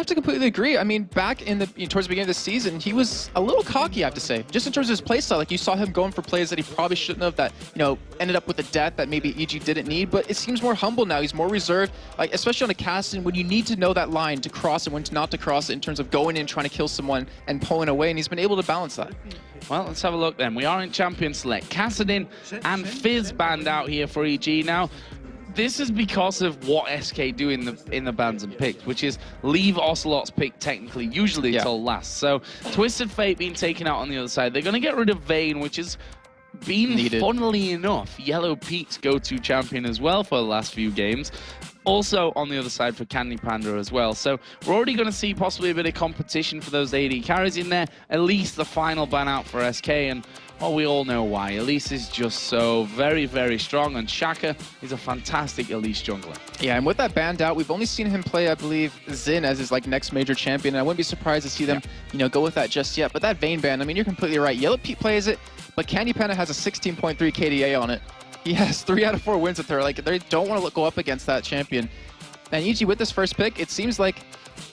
have to completely agree. I mean, back in the towards the beginning of the season, he was a little cocky, I have to say, just in terms of his play style. Like, you saw him going for plays that he probably shouldn't have, that, you know, ended up with a death that maybe EG didn't need. But it seems more humble now. He's more reserved, like, especially on a casting when you need to know that line to cross and when not to cross it, in terms of going in, trying to kill someone and pulling away. And he's been able to balance that. Well, let's have a look then. We are in Champion Select. Kassadin and Fizz banned out here for EG. Now, this is because of what SK do in the bans and picks, which is leave Ocelot's pick technically, usually until last. So Twisted Fate being taken out on the other side. They're going to get rid of Vayne, which has been, funnily enough, Yellow Pete's go-to champion as well for the last few games. Also on the other side for Candy Panda as well. So we're already going to see possibly a bit of competition for those AD carries in there. At least the final ban out for SK, and well, we all know why. Elise is just so very, very strong, and Shaka is a fantastic Elise jungler. Yeah, and with that banned out, we've only seen him play, I believe, Xin as his next major champion, and I wouldn't be surprised to see them, you know, go with that just yet. But that Vayne ban, I mean, you're completely right. Yellow Pete plays it, but Candy Panda has a 16.3 KDA on it. He has 3 out of 4 wins with her. Like, they don't want to go up against that champion. And EG with this first pick, it seems like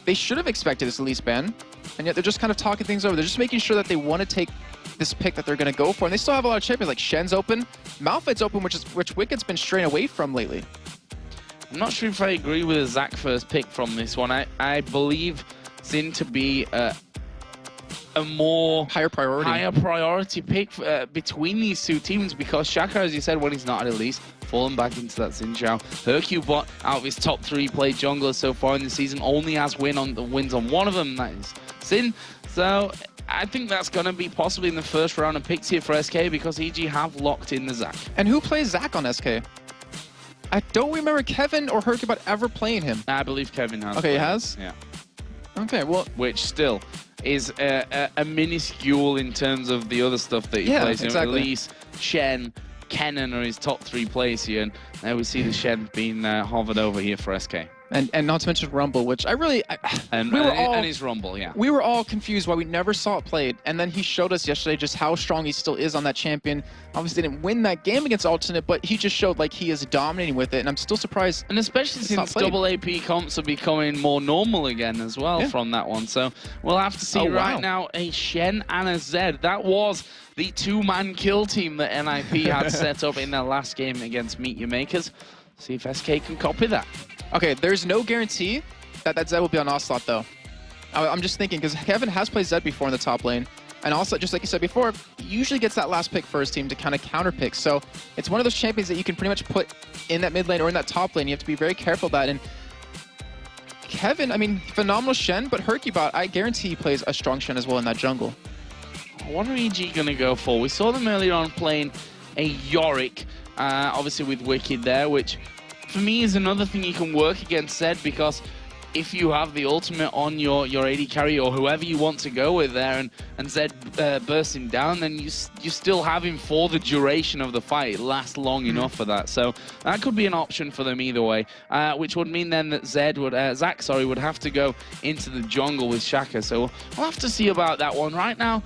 they should have expected this Elise ban, and yet they're just kind of talking things over. They're just making sure that they want to take this pick that they're going to go for. And they still have a lot of champions, like Shen's open, Malphite's open, which Wicked's been straying away from lately. I'm not sure if I agree with the Zac first pick from this one. I believe Xin to be a more higher priority pick between these two teams, because Shaka, as you said, when he's not at Elise, fallen back into that Xin Zhao. Hercubot, out of his top 3 played junglers so far in the season, only has wins on one of them, that is Xin. So I think that's going to be possibly in the first round of picks here for SK, because EG have locked in the Zac. And who plays Zac on SK? I don't remember Kevin or Hercubot ever playing him. I believe Kevin has. Okay, he has? Yeah. Okay, well... Which still is a minuscule in terms of the other stuff that he plays. Exactly. Elise, Shen, Kennen are his top 3 players here, and there we see the Shen being hovered over here for SK. And not to mention Rumble, which I really... And his Rumble, yeah. We were all confused why we never saw it played, and then he showed us yesterday just how strong he still is on that champion. Obviously didn't win that game against Alternate, but he just showed like he is dominating with it, and I'm still surprised. And especially since double AP comps are becoming more normal again as well from that one. So we'll have to see now a Shen and a Zed. That was the 2-man kill team that NIP had set up in their last game against Meet Your Makers. See if SK can copy that. Okay, there's no guarantee that Zed will be on Ocelot, though. I'm just thinking, because Kevin has played Zed before in the top lane, and also, just like you said before, he usually gets that last pick for his team to kind of counter pick. So it's one of those champions that you can pretty much put in that mid lane or in that top lane. You have to be very careful of that. And Kevin, I mean, phenomenal Shen, but Hercubot, I guarantee he plays a strong Shen as well in that jungle. What are EG going to go for? We saw them earlier on playing a Yorick, obviously with Wicked there, which for me is another thing you can work against Zed, because if you have the ultimate on your AD carry or whoever you want to go with there, and Zed bursting down, then you still have him for the duration of the fight. It lasts long enough for that. So that could be an option for them either way, which would mean then that Zac would have to go into the jungle with Shaka. So we'll have to see about that one. Right now,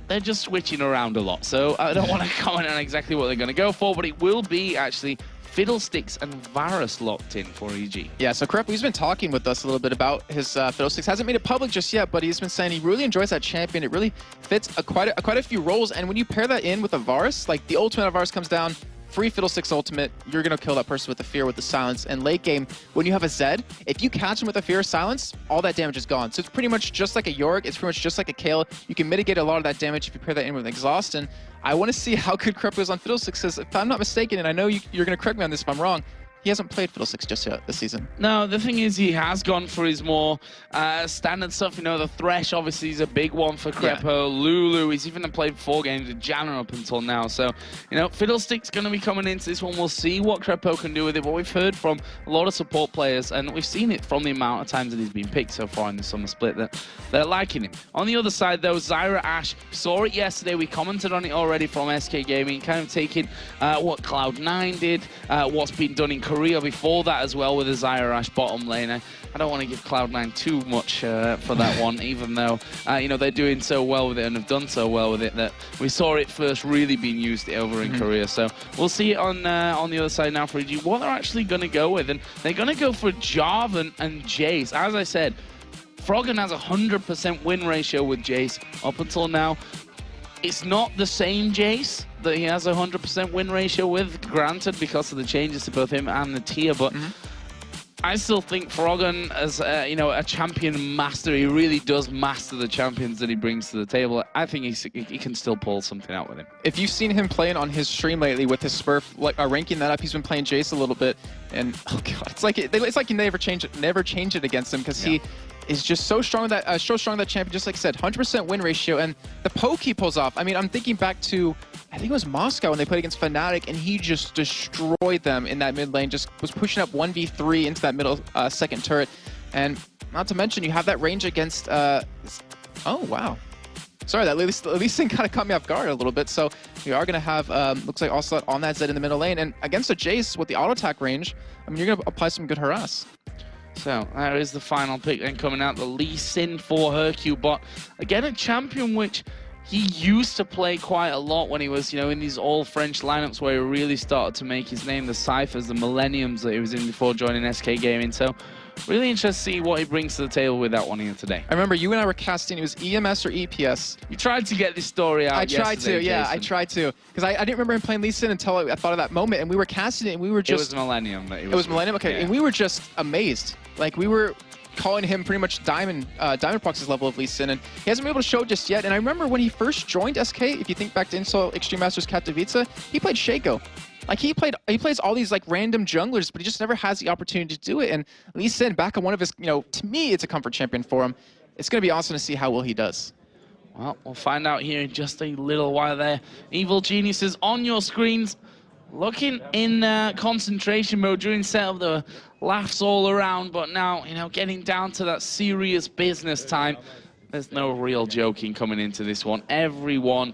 they're just switching around a lot, so I don't want to comment on exactly what they're going to go for, but it will be actually Fiddlesticks and Varus locked in for EG. Yeah, so Crep, he's been talking with us a little bit about his Fiddlesticks. Hasn't made it public just yet, but he's been saying he really enjoys that champion. It really fits quite a few roles, and when you pair that in with a Varus, like the ultimate of Varus comes down, free Fiddlesticks ultimate, you're going to kill that person with the fear, with the silence. And late game, when you have a Zed, if you catch him with a fear or silence, all that damage is gone. So it's pretty much just like a Yorick, it's pretty much just like a Kale. You can mitigate a lot of that damage if you pair that in with Exhaust. And I want to see how good Crep is on Fiddlesticks, because if I'm not mistaken, and I know you're going to correct me on this if I'm wrong, he hasn't played Fiddlesticks just yet this season. No, the thing is he has gone for his more standard stuff. You know, the Thresh obviously is a big one for Crepo. Yeah. Lulu, he's even played 4 games with Janna up until now. So, you know, Fiddlestick's going to be coming into this one. We'll see what Crepo can do with it. But we've heard from a lot of support players, and we've seen it from the amount of times that he's been picked so far in the summer split, that they're liking him. On the other side, though, Zyra Ashe, saw it yesterday. We commented on it already from SK Gaming, kind of taking what Cloud9 did, what's been done in Korea before that as well with the Zyra Ashe bottom lane. I don't want to give Cloud9 too much for that one, even though you know, they're doing so well with it and have done so well with it that we saw it first really being used over in Korea. So we'll see it on the other side now for EG, what they're actually going to go with. And they're going to go for Jarvan and Jace. As I said, Froggen has a 100% win ratio with Jace up until now. It's not the same Jace that he has a 100% win ratio with, granted, because of the changes to both him and the tier, but I still think Froggen, as you know, a champion master, he really does master the champions that he brings to the table. I think he can still pull something out with him. If you've seen him playing on his stream lately with his Smurf, like ranking that up, he's been playing Jace a little bit, and oh god, it's like you never change it against him because he is just so strong that champion. Just like I said, 100% win ratio, and the poke he pulls off. I mean, I'm thinking back to, I think it was Moscow when they played against Fnatic, and he just destroyed them in that mid lane. Just was pushing up 1v3 into that middle second turret, and not to mention you have that range against. Oh wow, sorry, that Lee Sin kind of caught me off guard a little bit. So we are gonna have looks like also on that Zed in the middle lane, and against a Jace with the auto attack range, I mean you're gonna apply some good harass. So there is the final pick then coming out, the Lee Sin for Hercule bot. Again, a champion which he used to play quite a lot when he was, you know, in these all-French lineups where he really started to make his name, the Cyphers, the Millenniums that he was in before joining SK Gaming. So really interested to see what he brings to the table with that one here today. I remember you and I were casting, it was EMS or EPS. You tried to get this story out I tried to, yeah, Jason. I tried to. Because I didn't remember him playing Lee Sin until I thought of that moment, and we were casting it, and we were just... It was Millennium that he was... It was Millennium, okay, yeah. and we were just amazed. Like, we were calling him pretty much Diamond Proxy's level of Lee Sin, and he hasn't been able to show just yet. And I remember when he first joined SK, if you think back to Insol Extreme Masters Katowice, he played Shaco. Like he plays all these like random junglers, but he just never has the opportunity to do it. And Lee Sin, back on one of his, you know, to me, it's a comfort champion for him. It's going to be awesome to see how well he does. Well, we'll find out here in just a little while there. Evil Geniuses on your screens. Looking in concentration mode during setup, there were laughs all around, but now, you know, getting down to that serious business time, there's no real joking coming into this one. Everyone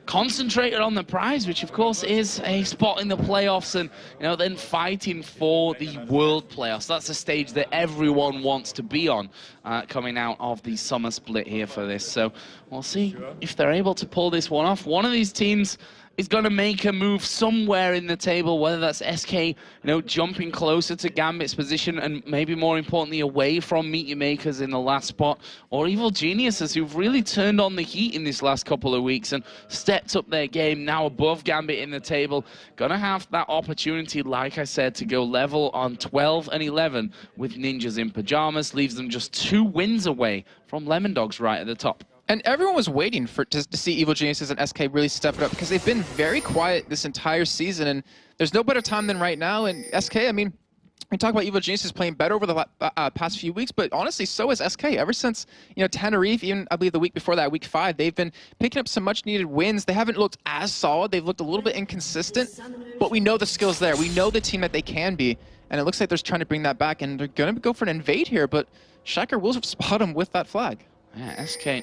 concentrated on the prize, which of course is a spot in the playoffs, and you know, then fighting for the world playoffs. That's a stage that everyone wants to be on coming out of the summer split here for this. So we'll see if they're able to pull this one off. One of these teams is going to make a move somewhere in the table, whether that's SK, you know, jumping closer to Gambit's position and maybe more importantly away from Meet Your Makers in the last spot, or Evil Geniuses who've really turned on the heat in this last couple of weeks and stepped up their game, now above Gambit in the table. Gonna have that opportunity, like I said, to go level on 12 and 11 with Ninjas in Pajamas, leaves them just 2 wins away from Lemon Dogs right at the top. And everyone was waiting to see Evil Geniuses and SK really step it up because they've been very quiet this entire season, and there's no better time than right now. And SK, I mean, we talk about Evil Geniuses playing better over the past few weeks, but honestly, so has SK. Ever since, you know, Tenerife, even I believe the week before that, week 5, they've been picking up some much-needed wins. They haven't looked as solid. They've looked a little bit inconsistent, but we know the skill's there. We know the team that they can be, and it looks like they're trying to bring that back, and they're going to go for an invade here, but Shaker will spot them with that flag. Yeah, SK...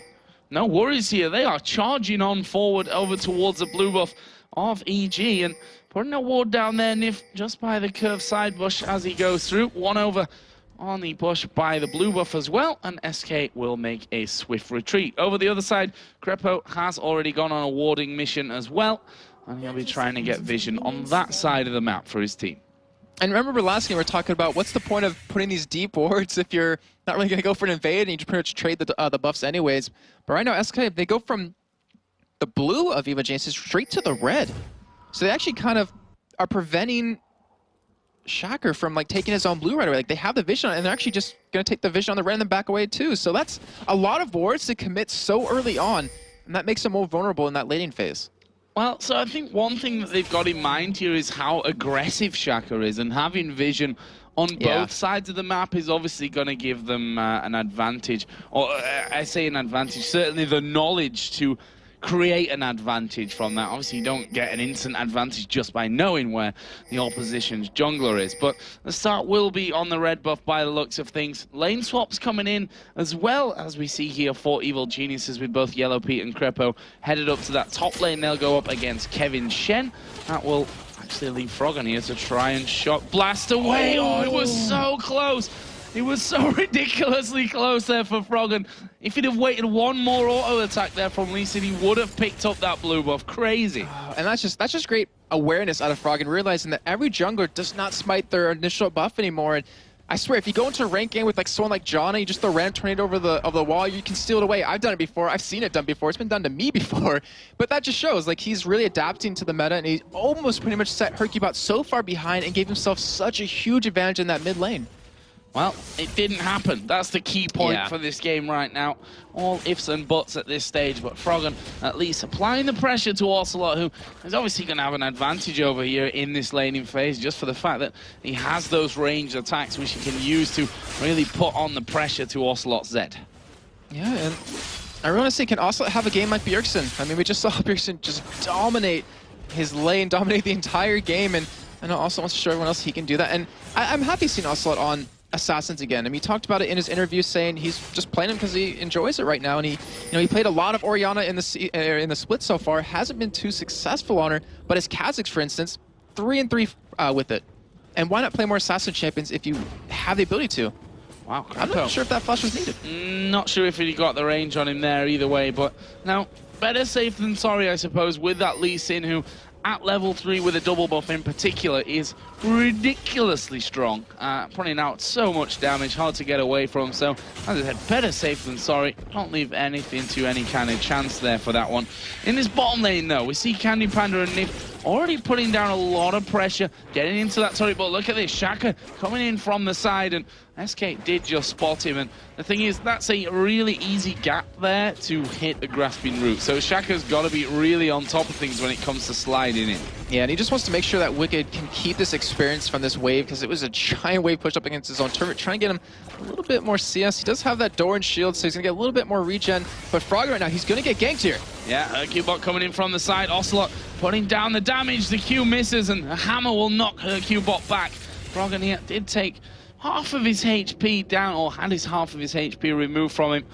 no worries here. They are charging on forward over towards the blue buff of EG and putting a ward down there, Nif, just by the curved side bush as he goes through. One over on the bush by the blue buff as well, and SK will make a swift retreat. Over the other side, Crepo has already gone on a warding mission as well, and he'll be trying to get vision on that side of the map for his team. And remember last game we were talking about what's the point of putting these deep wards if you're not really going to go for an invade and you just pretty much trade the buffs anyways. But right now, SK, they go from the blue of Evil Geniuses straight to the red. So they actually kind of are preventing Shaker from like taking his own blue right away. Like they have the vision and they're actually just going to take the vision on the red and then back away too. So that's a lot of wards to commit so early on, and that makes them more vulnerable in that laning phase. Well, so I think one thing that they've got in mind here is how aggressive Shaker is, and having vision on both sides of the map is obviously going to give them an advantage. Or I say an advantage, certainly the knowledge to create an advantage from that. Obviously, you don't get an instant advantage just by knowing where the opposition's jungler is. But the start will be on the red buff by the looks of things. Lane swaps coming in as well, as we see here for Evil Geniuses with both Yellow Pete and Crepo headed up to that top lane. They'll go up against Kevin Shen. That will actually leave Froggen here to try and shot blast away. Oh, it was so close. It was so ridiculously close there for Froggen. If he'd have waited one more auto attack there from Lee Sin, he would have picked up that blue buff. Crazy. And that's just great awareness out of Froggen, realizing that every jungler does not smite their initial buff anymore. And I swear, if you go into a rank game with like someone like John and you just throw a random tornado over the wall, you can steal it away. I've done it before. I've seen it done before. It's been done to me before. But that just shows like he's really adapting to the meta, and he almost pretty much set Hercubot so far behind and gave himself such a huge advantage in that mid lane. Well, it didn't happen. That's the key point for this game right now. All ifs and buts at this stage, but Froggen at least applying the pressure to Ocelot, who is obviously going to have an advantage over here in this laning phase, just for the fact that he has those ranged attacks which he can use to really put on the pressure to Ocelot's Zed. Yeah, and I really want to say, can Ocelot have a game like Bjergsen? I mean, we just saw Bjergsen just dominate his lane, dominate the entire game, and I know Ocelot wants to show everyone else he can do that. And I'm happy seeing Ocelot on Assassins again. I mean, he talked about it in his interview, saying he's just playing him because he enjoys it right now. And he played a lot of Orianna in the split so far. Hasn't been too successful on her, but as Kha'Zix, for instance, 3-3 with it. And why not play more Assassin champions if you have the ability to? Wow, I'm not sure if that flash was needed. Not sure if he got the range on him there either way, but now better safe than sorry, I suppose, with that Lee Sin, who at level 3 with a double buff in particular is ridiculously strong, putting out so much damage, hard to get away from. So, as I said, better safe than sorry. Don't leave anything to any kind of chance there for that one. In this bottom lane, though, we see Candy Panda and Nif already putting down a lot of pressure, getting into that turret. But look at this, Shaka coming in from the side, and SK did just spot him. And the thing is, that's a really easy gap there to hit the grasping root. So Shaka's got to be really on top of things when it comes to sliding in. Yeah, and he just wants to make sure that Wicked can keep this experience from this wave, because it was a giant wave push up against his own turret, trying to get him a little bit more CS. He does have that door and shield, so he's going to get a little bit more regen. But Froggen right now, he's going to get ganked here. Yeah, Hercubot coming in from the side. Ocelot putting down the damage. The Q misses, and a hammer will knock Hercubot back. Froggen here did take half of his HP down, or had his half of his HP removed from him.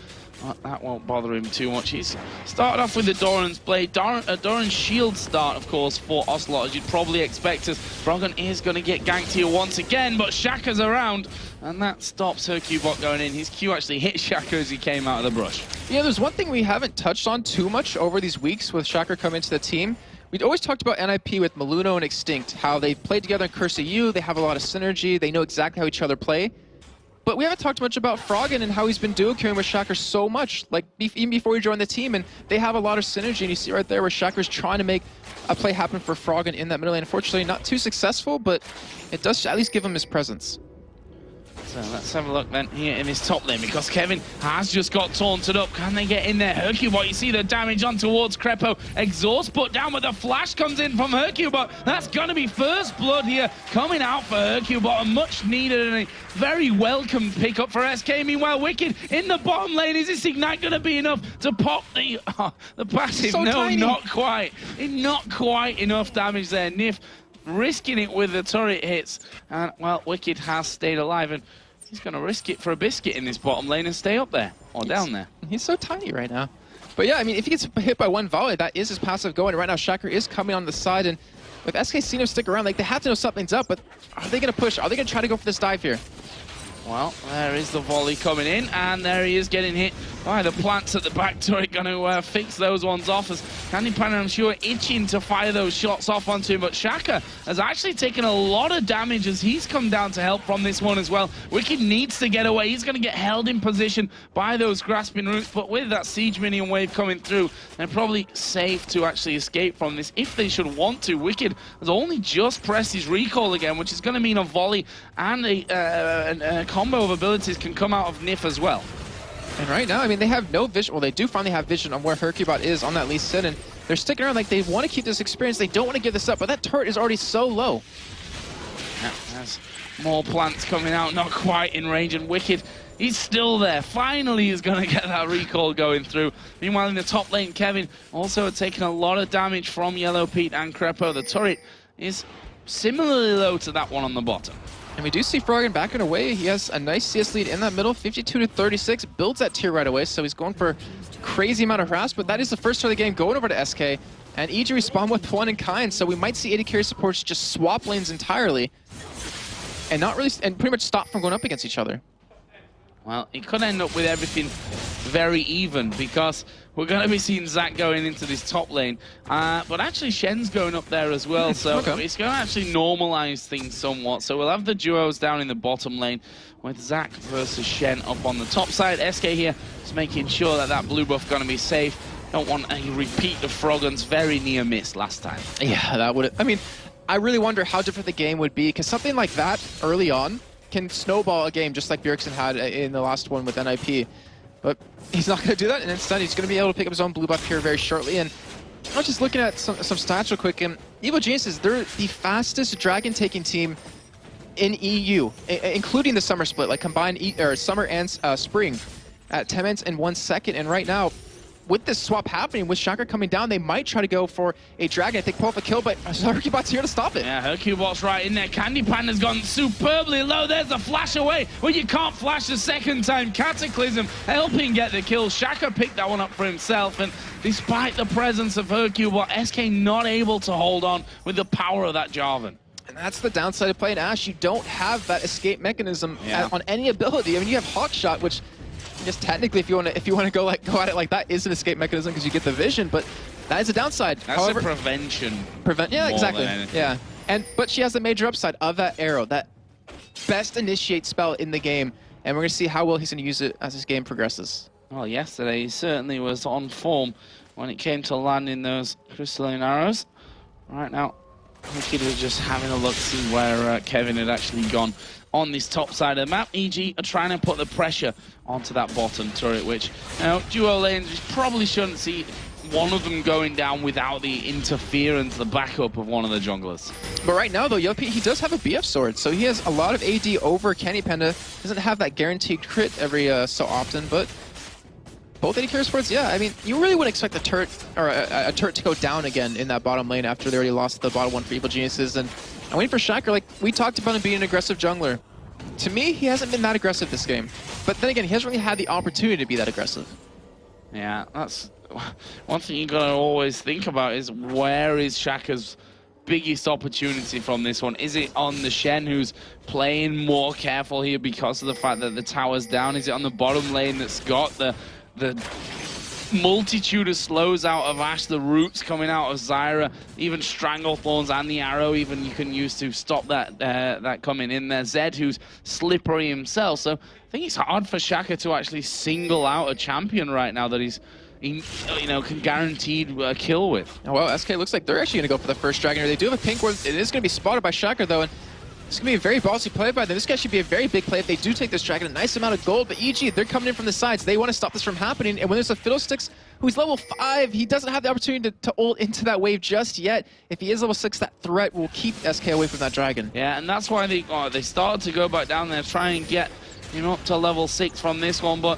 That won't bother him too much. He's started off with the Doran's Blade. Doran's Shield start, of course, for Ocelot, as you'd probably expect, as Froggen is going to get ganked here once again, but Shaka's around, and that stops Hercubot going in. His Q actually hit Shaka as he came out of the brush. Yeah, there's one thing we haven't touched on too much over these weeks with Shaka coming into the team. We'd always talked about NIP with Maluno and Extinct, how they played together in Curse of You, they have a lot of synergy, they know exactly how each other play. But we haven't talked much about Froggen and how he's been duo queuing with Shaka so much, like even before he joined the team, and they have a lot of synergy, and you see right there where Shaka's trying to make a play happen for Froggen in that middle lane. Unfortunately, not too successful, but it does at least give him his presence. So let's have a look then here in his top lane, because Kevin has just got taunted up. Can they get in there? Hercubot, you see the damage on towards Crepo. Exhaust put down, but the flash comes in from Hercubot. That's going to be first blood here coming out for Hercubot. A much needed and a very welcome pickup for SK. Meanwhile, Wicked in the bottom lane. Is this Ignite going to be enough to pop the passive? So no, tiny. Not quite. Not quite enough damage there. Nif risking it with the turret hits. And, well, Wicked has stayed alive, and he's going to risk it for a biscuit in this bottom lane and stay up there, or down there. He's so tiny right now. But yeah, I mean, if he gets hit by one volley, that is his passive going. And right now, Shaka is coming on the side, and with SK seeing him stick around, like, they have to know something's up, but are they going to push? Are they going to try to go for this dive here? Well, there is the volley coming in, and there he is getting hit by the plants at the back turret. Going to fix those ones off, as Candy Panda, I'm sure, itching to fire those shots off onto him. But Shaka has actually taken a lot of damage as he's come down to help from this one as well. Wicked needs to get away. He's going to get held in position by those grasping roots, but with that siege minion wave coming through, they're probably safe to actually escape from this if they should want to. Wicked has only just pressed his recall again, which is going to mean a volley and a combo of abilities can come out of Nif as well. And right now, I mean, they have no vision. Well, they do finally have vision on where Hercubot is on that Lee Sin, and they're sticking around like they want to keep this experience. They don't want to give this up, but that turret is already so low. Yeah, there's more plants coming out, not quite in range, and Wicked, he's still there. Finally, he's going to get that recall going through. Meanwhile, in the top lane, Kevin also taking a lot of damage from Yellow Pete and Crepo. The turret is similarly low to that one on the bottom. And we do see Froggen backing away. He has a nice CS lead in that middle, 52-36, builds that tier right away, so he's going for a crazy amount of harass, but that is the first turn of the game going over to SK, and EG respawn with one in kind, so we might see AD carry supports just swap lanes entirely, and not really, and pretty much stop from going up against each other. Well, it could end up with everything very even, because we're going to be seeing Zach going into this top lane. But actually, Shen's going up there as well, so it's going to actually normalize things somewhat. So we'll have the duos down in the bottom lane with Zach versus Shen up on the top side. SK here is making sure that that blue buff going to be safe. Don't want a repeat of Froggen's very near miss last time. Yeah, that would... I mean, I really wonder how different the game would be, because something like that early on can snowball a game just like Bjergsen had in the last one with NIP. But he's not going to do that, and instead he's going to be able to pick up his own blue buff here very shortly. And I was just looking at some stats real quick, and Evil Geniuses, they're the fastest dragon-taking team in EU, including the summer split, like combined summer and spring, at 10 minutes and 1 second. And right now, with this swap happening, with Shaka coming down, they might try to go for a dragon. I think pull off a kill, but Hercubot's here to stop it. Yeah, Hercubot's right in there. Candy Panda's gone superbly low. There's a flash away. Well, you can't flash the second time. Cataclysm helping get the kill. Shaka picked that one up for himself, and despite the presence of Hercubot, SK not able to hold on with the power of that Jarvan. And that's the downside of playing Ashe. You don't have that escape mechanism on any ability. I mean, you have Hawkshot, which... Just technically, if you want to go at it like that, is an escape mechanism because you get the vision, but that is a downside. That's a prevention. Yeah, exactly. Yeah, but she has the major upside of that arrow, that best initiate spell in the game, and we're gonna see how well he's gonna use it as this game progresses. Well, yesterday he certainly was on form when it came to landing those crystalline arrows. Right now, Wicked was just having a look to see where Kevin had actually gone on this top side of the map. EG are trying to put the pressure onto that bottom turret, which, you know, duo lanes probably shouldn't see one of them going down without the interference, the backup of one of the junglers. But right now, though, Yopi, he does have a BF sword, so he has a lot of AD over Candy Panda. Doesn't have that guaranteed crit every so often, but both AD carry swords, yeah. I mean, you really wouldn't expect the turret or a turret to go down again in that bottom lane after they already lost the bottom one for Evil Geniuses. And I'm waiting for Shaka. Like, we talked about him being an aggressive jungler. To me, he hasn't been that aggressive this game. But then again, he hasn't really had the opportunity to be that aggressive. Yeah, that's one thing you gotta always think about is where is Shaka's biggest opportunity from this one? Is it on the Shen, who's playing more careful here because of the fact that the tower's down? Is it on the bottom lane that's got the multitude of slows out of Ashe, the roots coming out of Zyra, even Stranglethorns and the arrow even you can use to stop that coming in there. Zed, who's slippery himself. So I think it's hard for Shaka to actually single out a champion right now that he can guaranteed a kill with. Well, SK looks like they're actually going to go for the first dragon. They do have a pink ward. It is going to be spotted by Shaka, though, and it's going to be a very ballsy play by them. This guy should be a very big play if they do take this dragon. A nice amount of gold, but EG, they're coming in from the sides. They want to stop this from happening, and when there's a Fiddlesticks who's level 5, he doesn't have the opportunity to ult into that wave just yet. If he is level 6, that threat will keep SK away from that dragon. Yeah, and that's why they started to go back down there, try and get up to level 6 from this one, but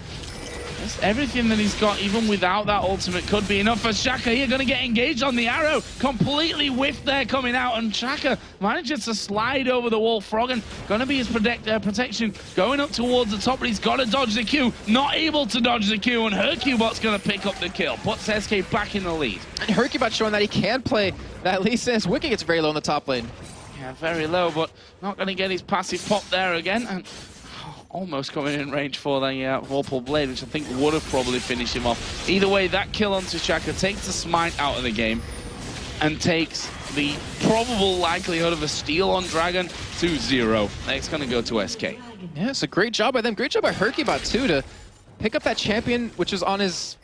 everything that he's got, even without that ultimate, could be enough for Shaka here. Going to get engaged on the arrow. Completely whiffed there coming out, and Shaka manages to slide over the wall. Froggen going to be his protection going up towards the top, but he's got to dodge the Q. Not able to dodge the Q, and Hercubot's going to pick up the kill. Puts SK back in the lead. And Hercubot showing that he can play that Lee says. Wicked gets very low in the top lane. Yeah, very low, but not going to get his passive pop there again. And almost coming in range for the Vorpal Blade, which I think would have probably finished him off. Either way, that kill onto Shaka takes the smite out of the game and takes the probable likelihood of a steal on Dragon to 0. It's going to go to SK. Yeah, it's a great job by them. Great job by Hercubot, too, to pick up that champion, which is on his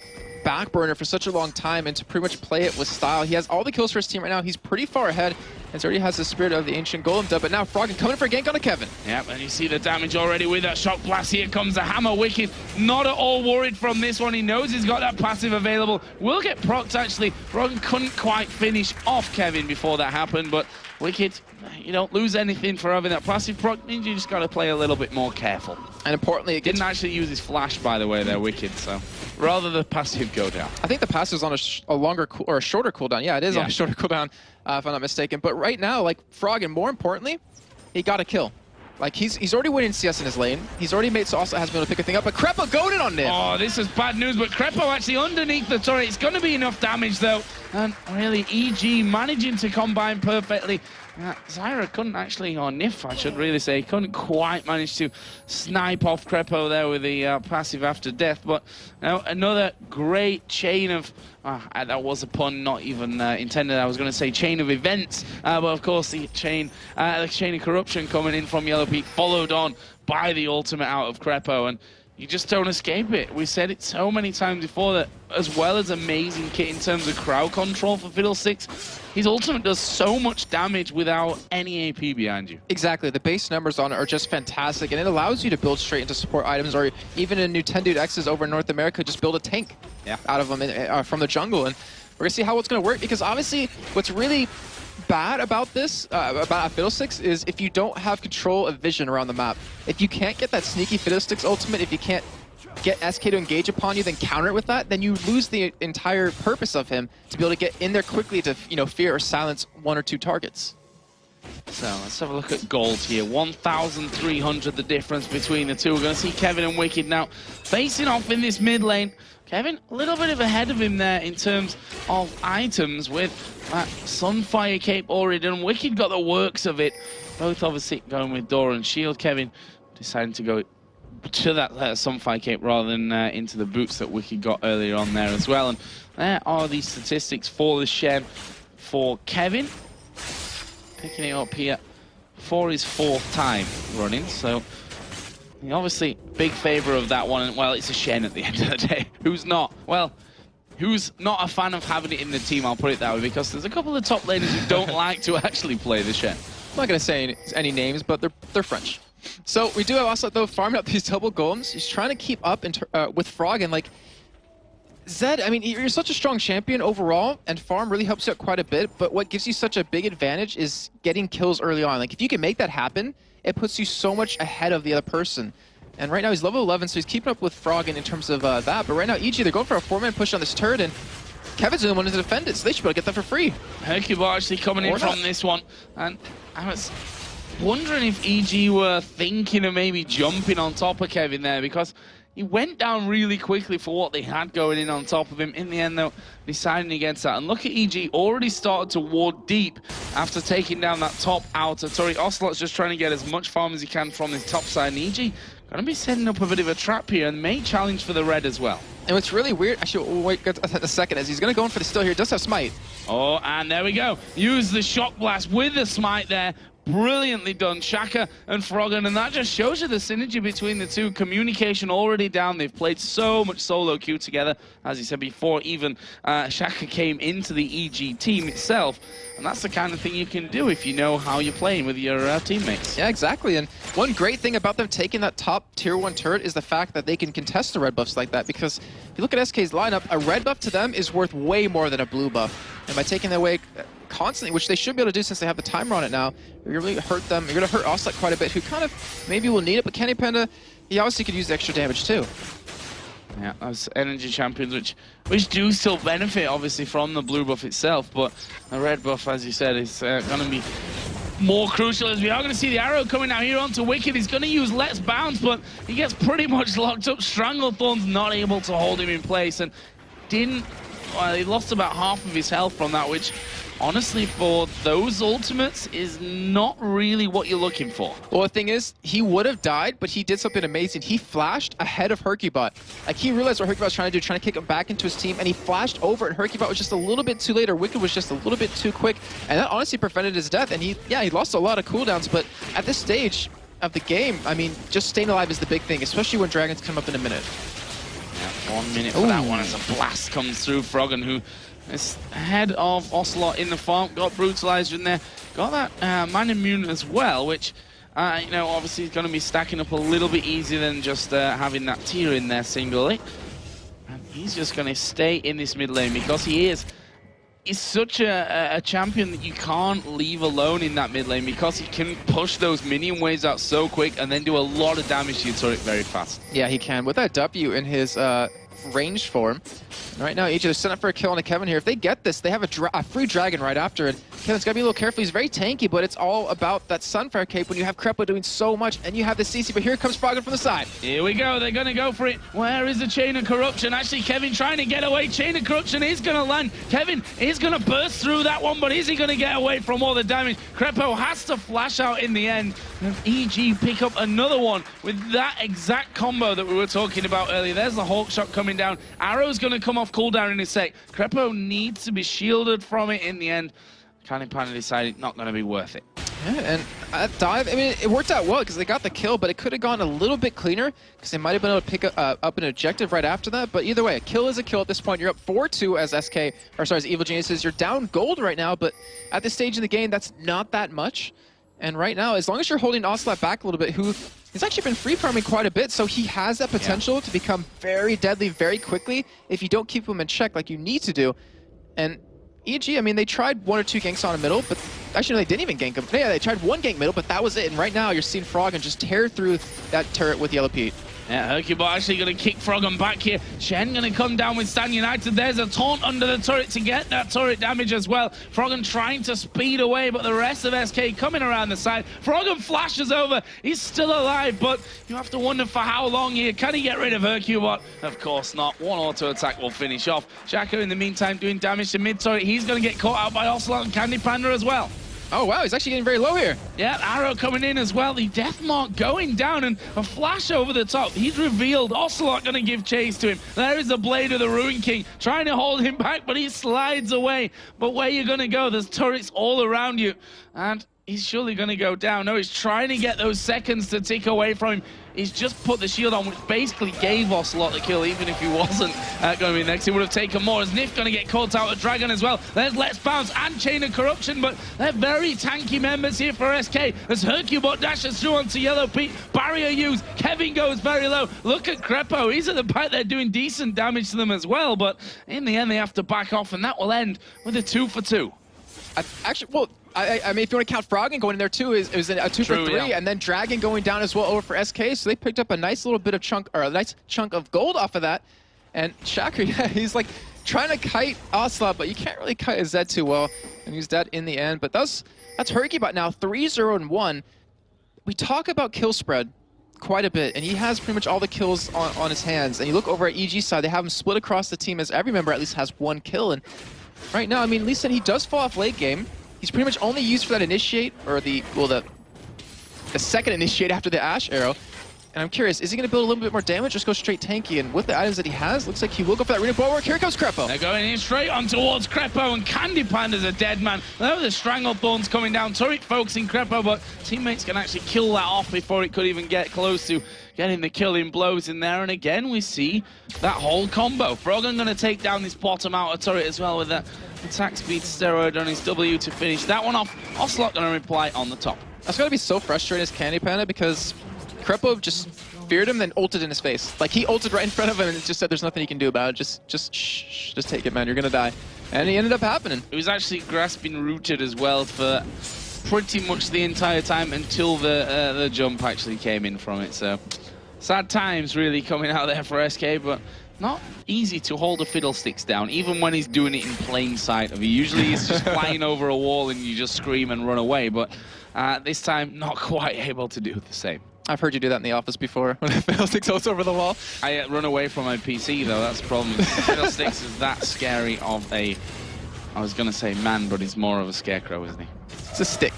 back burner for such a long time, and to pretty much play it with style. He has all the kills for his team right now. He's pretty far ahead, and already has the Spirit of the Ancient Golem dub, but now Froggen coming for a gank on a Kevin. Yep, and you see the damage already with that Shock Blast. Here comes the hammer. Wicked not at all worried from this one. He knows he's got that passive available. Will get procced, actually. Froggen couldn't quite finish off Kevin before that happened, but Wicked, you don't lose anything for having that passive proc. You just got to play a little bit more careful. And importantly, it didn't actually use his flash, by the way, there, Wicked, so rather the passive go down. I think the passive is on a longer or a shorter cooldown. Yeah, it is on a shorter cooldown, if I'm not mistaken. But right now, like Froggen, more importantly, he got a kill. Like, he's already winning CS in his lane. He's already made Sauce has been able to pick a thing up, but Krepo goaded on Nim. Oh, this is bad news, but Krepo actually underneath the turret. It's going to be enough damage, though. And really, EG managing to combine perfectly. Zyra couldn't actually, or Nif, I should really say, couldn't quite manage to snipe off Crepo there with the passive after death. But another great chain of, that was a pun, not even intended. I was going to say chain of events, but of course the chain of corruption coming in from Yellow Peak, followed on by the ultimate out of Crepo, and you just don't escape it. We said it so many times before that, as well as amazing kit in terms of crowd control for Fiddlesticks, his ultimate does so much damage without any AP behind you. Exactly. The base numbers on it are just fantastic, and it allows you to build straight into support items, or even in new 10 Dude X's over in North America, just build a tank out of them from the jungle. And we're going to see how it's going to work, because obviously what's really bad about this, about Fiddlesticks, is if you don't have control of vision around the map. If you can't get that sneaky Fiddlesticks ultimate, if you can't get SK to engage upon you, then counter it with that, then you lose the entire purpose of him to be able to get in there quickly to, fear or silence one or two targets. So let's have a look at gold here. 1,300 the difference between the two. We're going to see Kevin and Wicked now facing off in this mid lane. Kevin a little bit of ahead of him there in terms of items with that Sunfire cape already done. Wicked got the works of it. Both obviously going with Dora and Shield. Kevin deciding to go to that Sunfire cape rather than into the boots that Wicked got earlier on there as well. And there are the statistics for the Shen for Kevin. Picking it up here for his 4th time running, so obviously big favour of that one. And well, it's a Shen at the end of the day. Who's not? Well, who's not a fan of having it in the team, I'll put it that way, because there's a couple of top laners who don't like to actually play the Shen. I'm not going to say any names, but they're French. So we do have Ocelot, though, farming up these double golems. He's trying to keep up with Frog, and like Zed, I mean, you're such a strong champion overall, and farm really helps you out quite a bit, but what gives you such a big advantage is getting kills early on. Like, if you can make that happen, it puts you so much ahead of the other person. And right now he's level 11, so he's keeping up with Frog in terms of that. But right now, EG, they're going for a 4-man push on this turret, and Kevin's the one to defend it, so they should be able to get that for free. Hercubot actually coming in from this one, and I was wondering if EG were thinking of maybe jumping on top of Kevin there, because he went down really quickly for what they had going in on top of him. In the end, though, deciding against that. And look at EG, already started to ward deep after taking down that top outer turret. Ocelot's just trying to get as much farm as he can from his top side. And EG going to be setting up a bit of a trap here, and may challenge for the red as well. And what's really weird, actually, we'll wait a second, as he's going to go in for the steal here. He does have Smite. Oh, and there we go. Use the Shock Blast with the Smite there. Brilliantly done, Shaka and Froggen, and that just shows you the synergy between the two. Communication already down. They've played so much solo queue together, as he said before, even Shaka came into the EG team itself, and that's the kind of thing you can do if you know how you're playing with your teammates. Yeah, exactly, and one great thing about them taking that top tier 1 turret is the fact that they can contest the red buffs like that, because if you look at SK's lineup, a red buff to them is worth way more than a blue buff, and by taking that away constantly, which they should be able to do since they have the timer on it now, you're really hurt them. You're going to hurt Ocelot quite a bit, who kind of maybe will need it, but Kenny Panda, he obviously could use the extra damage too. Yeah, those energy champions, which do still benefit obviously from the blue buff itself, but the red buff, as you said, is going to be more crucial, as we are going to see the arrow coming out here onto Wicked. He's going to use Let's Bounce, but he gets pretty much locked up. Stranglethorn's not able to hold him in place, and he lost about half of his health from that, which honestly, for those ultimates, is not really what you're looking for. Well, the thing is, he would have died, but he did something amazing. He flashed ahead of Hercubot. Like, he realized what Hercubot was trying to do, trying to kick him back into his team, and he flashed over, and Hercubot was just a little bit too late, or Wicked was just a little bit too quick, and that honestly prevented his death. And he lost a lot of cooldowns, but at this stage of the game, I mean, just staying alive is the big thing, especially when dragons come up in a minute. Yeah, 1 minute for that one as a blast comes through. Froggen, who is ahead of Ocelot in the farm, got brutalized in there, got that man immune as well, which obviously is going to be stacking up a little bit easier than just having that tier in there singly. And he's just going to stay in this mid lane, because he's such a champion that you can't leave alone in that mid lane, because he can push those minion waves out so quick and then do a lot of damage to your turret very fast. Yeah, he can. With that W in his ranged form, right now EG, they're setting up for a kill on a Kevin here. If they get this, they have a free dragon right after it. Kevin's got to be a little careful. He's very tanky, but it's all about that Sunfire Cape when you have Krepo doing so much, and you have the CC, but here comes Froggen from the side. Here we go. They're going to go for it. Where is the Chain of Corruption? Actually, Kevin trying to get away. Chain of Corruption is going to land. Kevin is going to burst through that one, but is he going to get away from all the damage? Krepo has to flash out in the end. And EG pick up another one with that exact combo that we were talking about earlier. There's the Hulk shot coming down. Arrow's going to come off cooldown in a sec. Krepo needs to be shielded from it in the end. Candypanda decided not going to be worth it. Yeah, and that dive, I mean, it worked out well because they got the kill, but it could have gone a little bit cleaner because they might have been able to pick up an objective right after that. But either way, a kill is a kill at this point. You're up 4-2 as Evil Geniuses. You're down gold right now, but at this stage in the game, that's not that much. And right now, as long as you're holding Ocelot back a little bit, who he's actually been free farming quite a bit, so he has that potential to become very deadly very quickly if you don't keep him in check like you need to do. And EG, I mean, they tried 1 or 2 ganks on a middle, but actually no, they didn't even gank him. Yeah, they tried 1 gank middle, but that was it. And right now, you're seeing Froggen just tear through that turret with Yellow Pete. Yeah, Hercubot actually going to kick Froggen back here. Shen going to come down with Stan United. There's a taunt under the turret to get that turret damage as well. Froggen trying to speed away, but the rest of SK coming around the side. Froggen flashes over. He's still alive, but you have to wonder for how long here. Can he get rid of Hercubot? Of course not. One auto attack will finish off. Shaka in the meantime doing damage to mid turret. He's going to get caught out by Ocelot and Candypanda as well. Oh, wow, he's actually getting very low here. Yeah, Arrow coming in as well. The Death Mark going down and a flash over the top. He's revealed. Ocelot going to give chase to him. There is the Blade of the Ruin King trying to hold him back, but he slides away. But where you going to go? There's turrets all around you. And he's surely going to go down. No, he's trying to get those seconds to tick away from him. He's just put the shield on, which basically gave Ocelot the kill, even if he wasn't going to be next. He would have taken more. As Nif going to get caught out of Dragon as well. There's Let's Bounce and Chain of Corruption, but they're very tanky members here for SK. As Hercubot dashes through onto Yellow Pete. Barrier used. Kevin goes very low. Look at Krepo. He's at the back there doing decent damage to them as well, but in the end, they have to back off, and that will end with a 2 for 2. I mean, if you want to count Froggen going in there too, it was a 2 for 3, yeah. And then Dragon going down as well over for SK, so they picked up a nice little bit of chunk, or a nice chunk of gold off of that. And Shaka, yeah, he's like trying to kite Ocelot, but you can't really kite his Zed too well, and he's dead in the end. But that's Hercubot now, 3-0-1. We talk about kill spread quite a bit, and he has pretty much all the kills on his hands. And you look over at EG side, they have him split across the team as every member at least has 1 kill. And right now, I mean, Lee said he does fall off late game. He's pretty much only used for that initiate, or the second initiate after the Ash arrow. And I'm curious, is he going to build a little bit more damage or just go straight tanky? And with the items that he has, looks like he will go for that Rune Bulwark. Here comes Krepo. They're going in straight on towards Krepo, and Candypanda's a dead man. There were the Stranglethorns coming down, turret focusing Krepo, but teammates can actually kill that off before it could even get close to getting the killing blows in there. And again, we see that whole combo. Froggen going to take down this bottom outer turret as well with that attack speed steroid on his W to finish that one off. Ocelot going to reply on the top. That's going to be so frustrating as Candypanda because Krepo just feared him, then ulted in his face. Like, he ulted right in front of him and just said there's nothing he can do about it. Just take it, man. You're going to die. And he ended up happening. It was actually grasping rooted as well for pretty much the entire time until the jump actually came in from it. So, sad times really coming out there for SK, but not easy to hold a Fiddlesticks down, even when he's doing it in plain sight of you. Usually he's just flying over a wall and you just scream and run away, but this time not quite able to do the same. I've heard you do that in the office before, when Fiddlesticks goes over the wall. I run away from my PC, though. That's the problem. Fiddlesticks is that scary of a, I was going to say man, but he's more of a scarecrow, isn't he? It's a stick.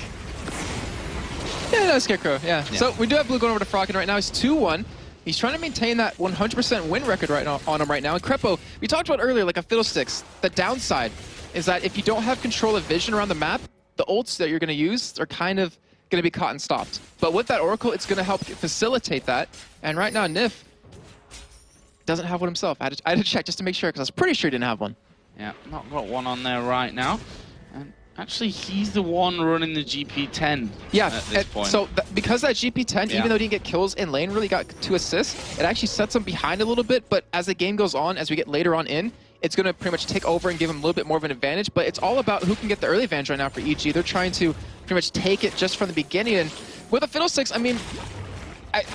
Yeah, no, scarecrow, yeah. So we do have blue going over to Froggen right now. He's 2-1. He's trying to maintain that 100% win record right now on him right now. And Krepo, we talked about earlier, like a Fiddlesticks, the downside is that if you don't have control of vision around the map, the ults that you're going to use are kind of going to be caught and stopped. But with that Oracle, it's going to help facilitate that. And right now, Nif doesn't have one himself. I had to check just to make sure, because I was pretty sure he didn't have one. Yeah, not got one on there right now. And actually, he's the one running the GP10 at this point. So because that GP10, even though he didn't get kills in lane, really got 2 assists, it actually sets him behind a little bit. But as the game goes on, as we get later on in, it's going to pretty much take over and give him a little bit more of an advantage. But it's all about who can get the early advantage right now for EG. They're trying to pretty much take it just from the beginning. And with a Fiddlesticks, I mean, I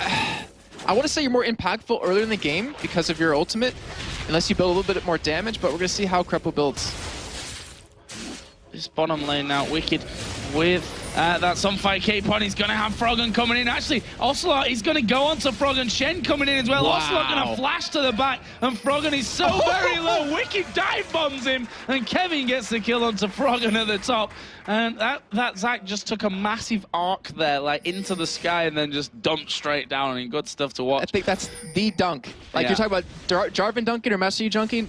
want to say you're more impactful earlier in the game because of your ultimate, unless you build a little bit more damage. But we're going to see how Krepo builds. this bottom lane now. Wicked with that Sunfire cape on. He's going to have Froggen coming in. Actually, Ocelot, he's going to go on to Froggen. Shen coming in as well. Wow. Ocelot going to flash to the back, and Froggen is so very low. Wicked dive bombs him, and Kevin gets the kill onto Froggen at the top. And that Zach just took a massive arc there, like into the sky, and then just dumped straight down. And good stuff to watch. I think that's the dunk. Like you're talking about Jarvan dunking or Master Yi dunking,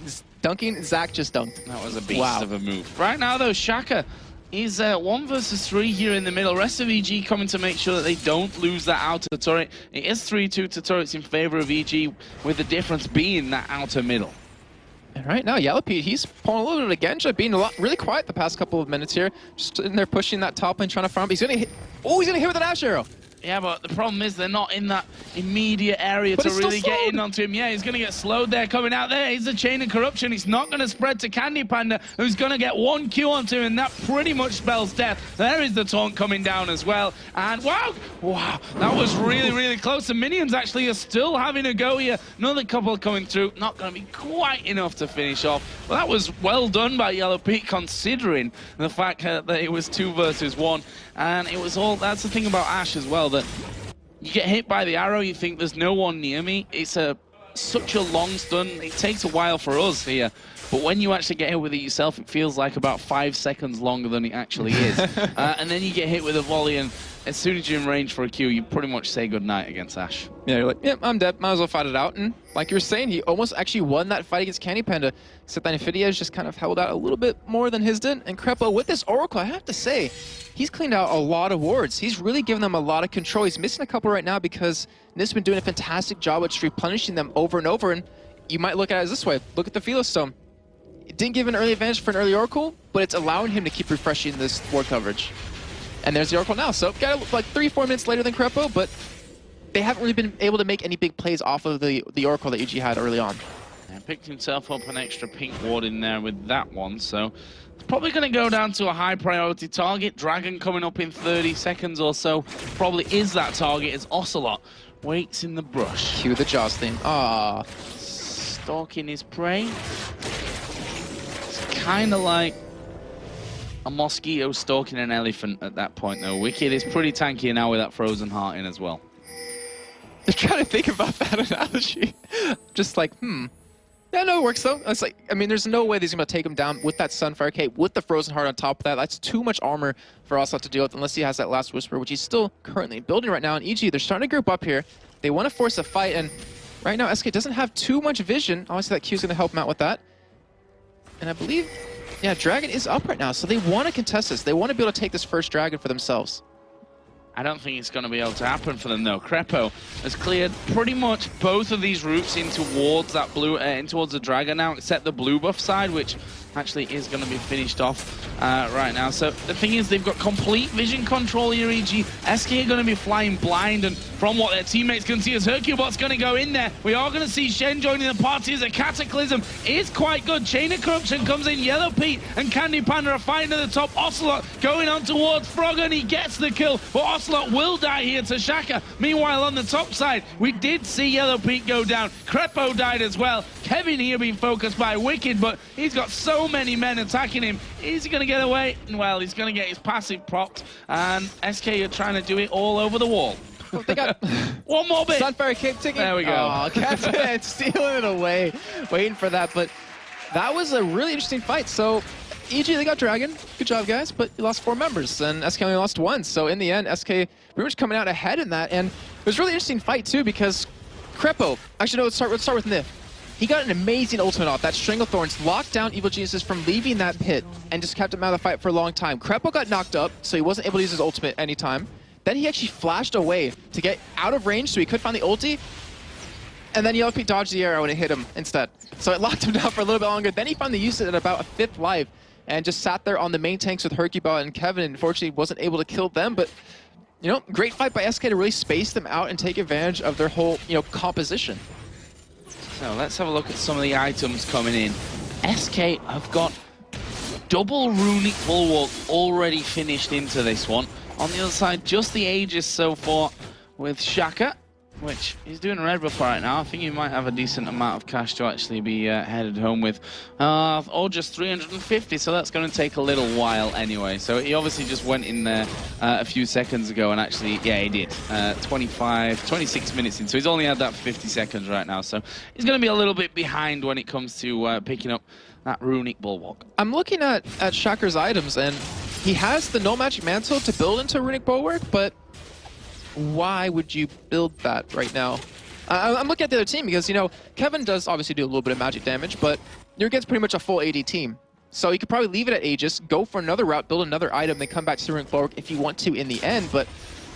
Zach just dunked. That was a beast of a move. Right now, though, Shaka is 1 versus 3 here in the middle. Rest of EG coming to make sure that they don't lose that outer turret. It is 3-2 to turrets in favor of EG, with the difference being that outer middle. And right now, Yellow Pete, he's pulling a little bit of Genja, being really quiet the past couple of minutes here. Just in there pushing that top lane, trying to farm. He's gonna hit. Oh, he's gonna hit with an Ash arrow. Yeah, but the problem is they're not in that immediate area to really get in onto him. Yeah, he's going to get slowed there. Coming out there, he's a chain of corruption. He's not going to spread to Candy Panda, who's going to get 1 Q onto him, and that pretty much spells death. There is the taunt coming down as well. And wow, that was really, really close. The minions actually are still having a go here. Another couple coming through. Not going to be quite enough to finish off. But that was well done by Yellow Pete, considering the fact that it was 2 versus 1. And it was all, that's the thing about Ashe as well, that you get hit by the arrow, you think there's no one near me. It's such a long stun. It takes a while for us here. But when you actually get hit with it yourself, it feels like about 5 seconds longer than it actually is. And then you get hit with a volley, and as soon as you're in range for a Q, you pretty much say goodnight against Ashe. Yeah, you're like, yep, I'm dead. Might as well fight it out. And like you were saying, he almost actually won that fight against Candy Panda. Except that Infidia's just kind of held out a little bit more than his did. And Krepo, with this Oracle, I have to say, he's cleaned out a lot of wards. He's really given them a lot of control. He's missing a couple right now because Nist's been doing a fantastic job at just replenishing them over and over. And you might look at it as this way. Look at the Philo Stone. It didn't give an early advantage for an early Oracle, but it's allowing him to keep refreshing this ward coverage. And there's the Oracle now. So got like 3-4 minutes later than Krepo, but they haven't really been able to make any big plays off of the Oracle that EG had early on. And picked himself up an extra pink ward in there with that one, so it's probably going to go down to a high priority target. Dragon coming up in 30 seconds or so probably is that target as Ocelot waits in the brush. Cue the jostling. Ah, stalking his prey. It's kind of like a mosquito stalking an elephant at that point, though. Wicked is pretty tanky now with that frozen heart in as well. I'm trying to think about that analogy. Just like, Yeah, no, it works though. It's like, I mean, there's no way he's going to take him down with that Sunfire Cape, with the Frozen Heart on top of that. That's too much armor for Ocelot to deal with, unless he has that Last Whisper, which he's still currently building right now. And EG, they're starting to group up here. They want to force a fight, and right now SK doesn't have too much vision. Obviously, that Q's going to help him out with that. And I believe, yeah, Dragon is up right now, so they want to contest this. They want to be able to take this first Dragon for themselves. I don't think it's going to be able to happen for them, though. Krepo has cleared pretty much both of these routes in towards that blue, in towards the Dragon now, except the blue buff side, which actually is going to be finished off right now. So the thing is, they've got complete vision control here, EG. SK are going to be flying blind, and from what their teammates can see, as Hercubot's going to go in there, we are going to see Shen joining the party as a Cataclysm is quite good. Chain of Corruption comes in, Yellow Pete and Candy Panda are fighting at the top. Ocelot going on towards Froggen, he gets the kill, but Ocelot will die here to Shaka. Meanwhile, on the top side, we did see Yellow Pete go down. Krepo died as well. Kevin here being focused by Wicked, but he's got so many men attacking him. Is he going to get away? Well, he's going to get his passive propped, and SK are trying to do it all over the wall. Oh, they got one more bit. Sunfire Cape ticking. There we go. Oh, Captain stealing it away, waiting for that. But that was a really interesting fight. So EG, they got Dragon. Good job, guys. But you lost 4 members, and SK only lost 1. So in the end, SK pretty much coming out ahead in that. And it was a really interesting fight, too, because Krepo, actually, no, let's start with Nif. He got an amazing ultimate off. That Strangle Thorns locked down Evil Geniuses from leaving that pit and just kept him out of the fight for a long time. Krepo got knocked up, so he wasn't able to use his ultimate anytime. Then he actually flashed away to get out of range so he could find the ulti. And then Yellow Pete dodged the arrow and it hit him instead. So it locked him down for a little bit longer. Then he finally used it at about a 5th life and just sat there on the main tanks with Hercubot and Kevin. Unfortunately, wasn't able to kill them, but you know, great fight by SK to really space them out and take advantage of their whole, you know, composition. So let's have a look at some of the items coming in. SK have got double Runic Bulwark already finished into this one. On the other side, just the Aegis so far with Shaka. which he's doing red buff right now. I think he might have a decent amount of cash to actually be headed home with. Or just 350, so that's going to take a little while anyway. So he obviously just went in there a few seconds ago and actually, yeah, he did. 26 minutes in, so he's only had that for 50 seconds right now. So he's going to be a little bit behind when it comes to picking up that runic bulwark. I'm looking at Shaka's items, and he has the no magic mantle to build into runic bulwark, but why would you build that right now? I'm looking at the other team because, you know, Kevin does obviously do a little bit of magic damage, but you're against pretty much a full AD team. So you could probably leave it at Aegis, go for another route, build another item, then come back to the runic bulwark if you want to in the end. But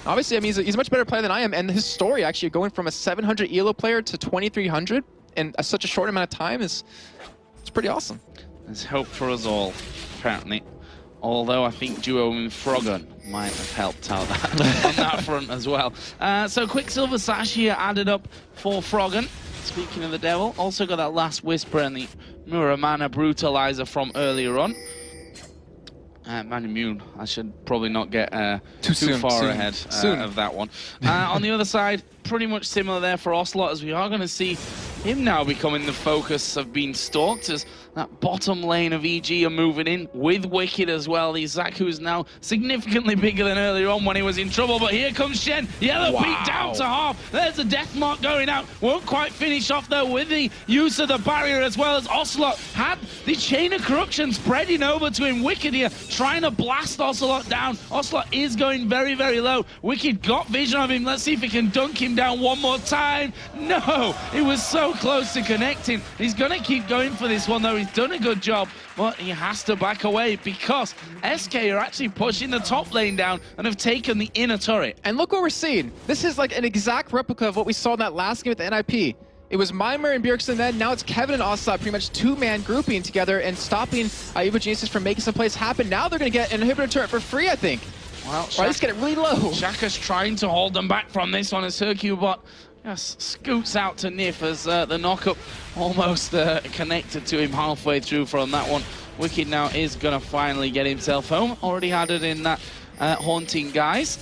obviously, I mean, he's a much better player than I am, and his story actually going from a 700 ELO player to 2300 in such a short amount of time it's pretty awesome. There's hope for us all, apparently. Although I think duo with Froggen might have helped out that, on that front as well. So Quicksilver Sash here added up for Froggen. Speaking of the devil, also got that last Whisper and the Muramana Brutalizer from earlier on. Man immune. I should probably not get too far ahead of that one. On the other side, pretty much similar there for Ocelot, as we are going to see him now becoming the focus of being stalked, as that bottom lane of EG are moving in with Wicked as well. The Zaku is now significantly bigger than earlier on when he was in trouble, but here comes Shen. Yellow Peak down to half. There's a death mark going out. Won't quite finish off though with the use of the barrier, as well as Ocelot had the chain of corruption spreading over to him. Wicked here trying to blast Ocelot down. Ocelot is going very, very low. Wicked got vision of him. Let's see if he can dunk him down one more time. No, it was so close to connecting. He's going to keep going for this one though. He's done a good job, but he has to back away because SK are actually pushing the top lane down and have taken the inner turret. And look what we're seeing. This is like an exact replica of what we saw in that last game at the NIP. It was Mimer and Bjergsen then. Now it's Kevin and Ocelot pretty much two-man grouping together and stopping Evo Genesis from making some plays happen. Now they're going to get an inhibitor turret for free, I think. Well, or at least get it really low. Shaka's trying to hold them back from this one as Hercubot just scoots out to Nif as the knockup almost connected to him halfway through from that one. Wicked now is going to finally get himself home. Already had it in that Haunting Guise,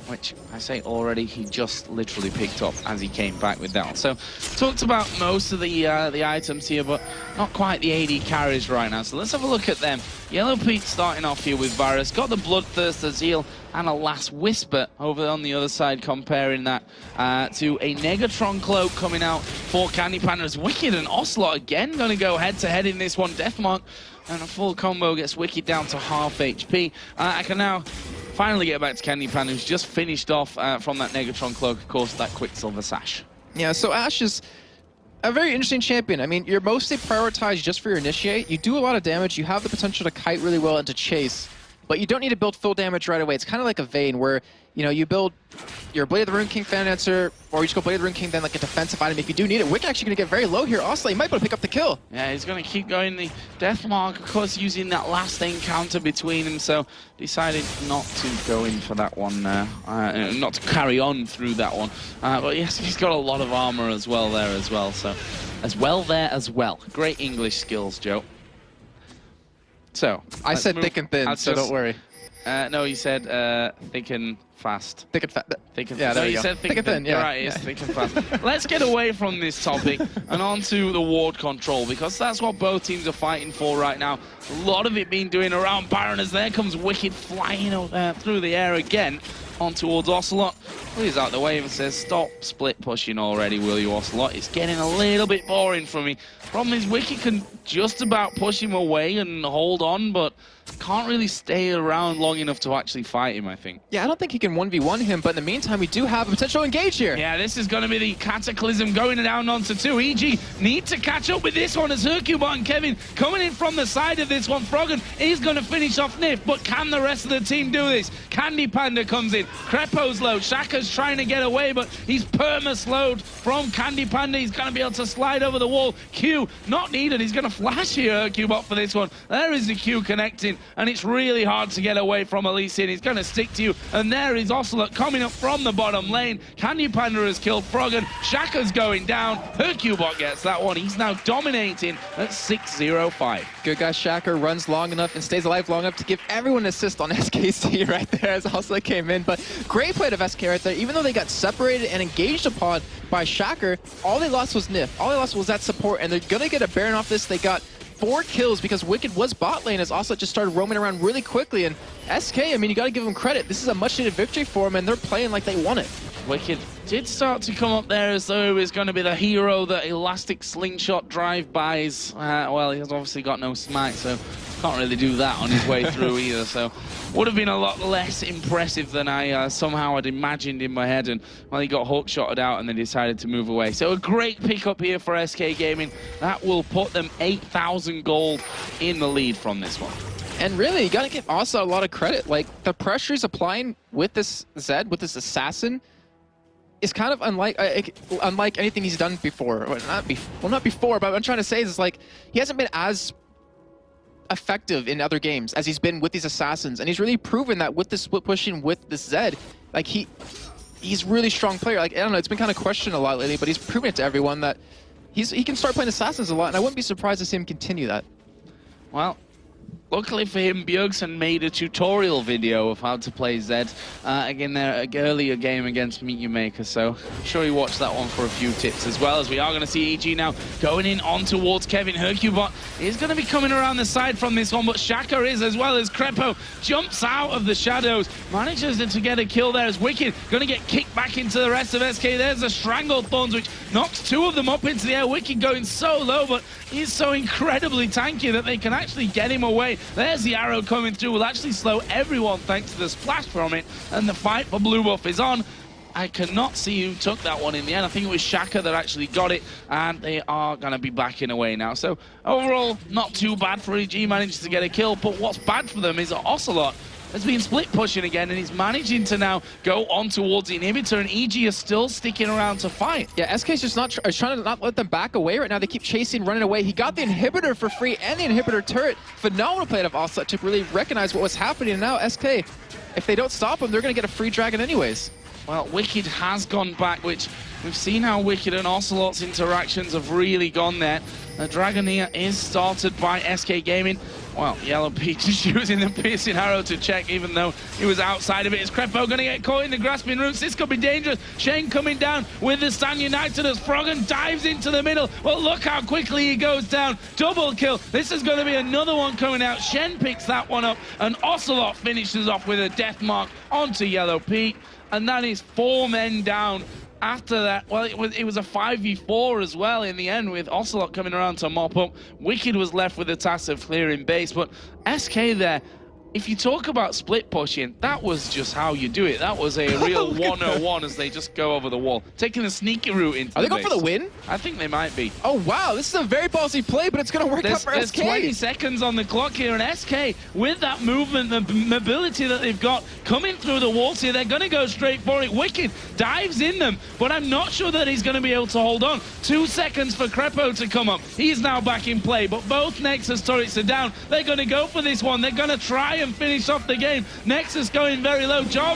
which I say already, he just literally picked up as he came back with that one. So talked about most of the items here, but not quite the AD carries right now. So let's have a look at them. Yellow Peak starting off here with Varus, got the Bloodthirst, the Zeal, and a last Whisper over on the other side, comparing that to a Negatron Cloak coming out for Candy Pandas. Wicked and Ocelot again going to go head-to-head in this one. Deathmark and a full combo gets Wicked down to half HP. I can now finally get back to Candy Panda, who's just finished off from that Negatron Cloak, of course, that Quicksilver Sash. Yeah, so Ashe is a very interesting champion. I mean, you're mostly prioritized just for your Initiate. You do a lot of damage. You have the potential to kite really well and to chase, but you don't need to build full damage right away. It's kind of like a Vayne where, you know, you build your Blade of the Rune King Fan Answer, or you just go Blade of the Rune King, then like a defensive item if you do need it. Wicked actually going to get very low here. Ocelot, he might be able to pick up the kill. Yeah, he's going to keep going the Deathmark, of course, using that last encounter between them, so decided not to go in for that one, not to carry on through that one. But yes, he's got a lot of armor as well there as well, so as well. Great English skills, Joe. So, I said thick and thin, so don't worry. No, you said thick and fast. Thick and fast. Thick and yeah, no, you said thick and thin. Yeah, right, it's thick and fast. Let's get away from this topic and onto the ward control, because that's what both teams are fighting for right now. A lot of it being doing around Baron, as there comes Wicked flying through the air again on towards Ocelot. He's out the way and says, stop split pushing already, will you, Ocelot? It's getting a little bit boring for me. Problem is, Wicked can just about push him away and hold on, but can't really stay around long enough to actually fight him, I think. Yeah, I don't think he can 1v1 him, but in the meantime, we do have a potential engage here. Yeah, this is going to be the Cataclysm going down onto 2. EG need to catch up with this one as Hercubot and Kevin coming in from the side of this one. Froggen is going to finish off Nif, but can the rest of the team do this? Candy Panda comes in. Crepo's low. Shaka's trying to get away, but he's perma-slowed from Candy Panda. He's going to be able to slide over the wall. Q, not needed. He's going to flash here, Hercubot, for this one. There is the Q connecting, and it's really hard to get away from Elysian. He's going to stick to you, and there is Ocelot coming up from the bottom lane. Candy Panda has killed Froggen. Shaka's going down. Hercubot gets that one. He's now dominating at 6-0-5. Good guy Shaka runs long enough and stays alive long enough to give everyone an assist on SKC right there as Ocelot came in, but Great play of SK right there. Even though they got separated and engaged upon by Shaker, all they lost was Nif. All they lost was that support, and they're going to get a Baron off this. They got 4 kills because Wicked was bot lane as also just started roaming around really quickly. And SK, I mean, you got to give them credit. This is a much-needed victory for them, and they're playing like they want it. Wicked did start to come up there as though he was going to be the hero that elastic slingshot drive-bys. Well, he has obviously got no smite, so can't really do that on his way through either. So would have been a lot less impressive than I somehow had imagined in my head. And well, he got hook-shotted out and then decided to move away. So a great pickup here for SK Gaming. That will put them 8,000 gold in the lead from this one. And really, you got to give Asa a lot of credit. Like, the pressure he's applying with this Zed, with this Assassin, is kind of unlike anything he's done before. Well, not before, but what I'm trying to say is like, he hasn't been as effective in other games as he's been with these Assassins. And he's really proven that with this split pushing with this Zed, like, he's really strong player. Like, I don't know, it's been kind of questioned a lot lately, but he's proven it to everyone that he can start playing Assassins a lot, and I wouldn't be surprised to see him continue that. Well, luckily for him, Bjergsen made a tutorial video of how to play Zed again their earlier game against Meet You Maker, so I'm sure you watched that one for a few tips as well. As we are going to see EG now going in on towards Kevin. Hercubot is going to be coming around the side from this one, but Shaka is as well as Crepo jumps out of the shadows, manages to get a kill there as Wicked going to get kicked back into the rest of SK. There's the Strangled Thorns, which knocks 2 of them up into the air. Wicked going so low, but he's so incredibly tanky that they can actually get him away. There's the arrow coming through, will actually slow everyone thanks to the splash from it, and the fight for blue buff is on. I cannot see who took that one in the end. I think it was Shaka that actually got it, and they are going to be backing away now. So overall, not too bad for EG, manages to get a kill, but what's bad for them is that Ocelot has been split pushing again, and he's managing to now go on towards the inhibitor, and EG is still sticking around to fight. Yeah, SK's just not trying to not let them back away right now. They keep chasing, running away. He got the inhibitor for free and the inhibitor turret. Phenomenal play of Ocelot to really recognize what was happening. And now SK, if they don't stop him, they're going to get a free dragon anyways. Well, Wicked has gone back, which we've seen how Wicked and Ocelot's interactions have really gone there. The dragon here is started by SK Gaming. Well, Yellow Peach is using the piercing arrow to check, even though he was outside of it. Is Crepo going to get caught in the grasping roots? This could be dangerous. Shane coming down with the Stand United as Froggen dives into the middle. Well, look how quickly he goes down. Double kill. This is going to be another one coming out. Shen picks that one up, and Ocelot finishes off with a death mark onto Yellow Pete. And that is 4 men down. After that, well, it was a 5v4 as well in the end, with Ocelot coming around to mop up. Wicked was left with the task of clearing base, but SK there, if you talk about split pushing, that was just how you do it. That was a real 101 as they just go over the wall, taking the sneaky route into Are they going for the win? I think they might be. Oh, wow. This is a very ballsy play, but it's going to work out for SK. There's 20 seconds on the clock here, and SK, with that movement, the mobility that they've got coming through the walls here, they're going to go straight for it. Wicked dives in them, but I'm not sure that he's going to be able to hold on. 2 seconds for Crepo to come up. He's now back in play, but both Nexus turrets are down. They're going to go for this one. They're going to try and finish off the game. Nexus going very low. Jarvan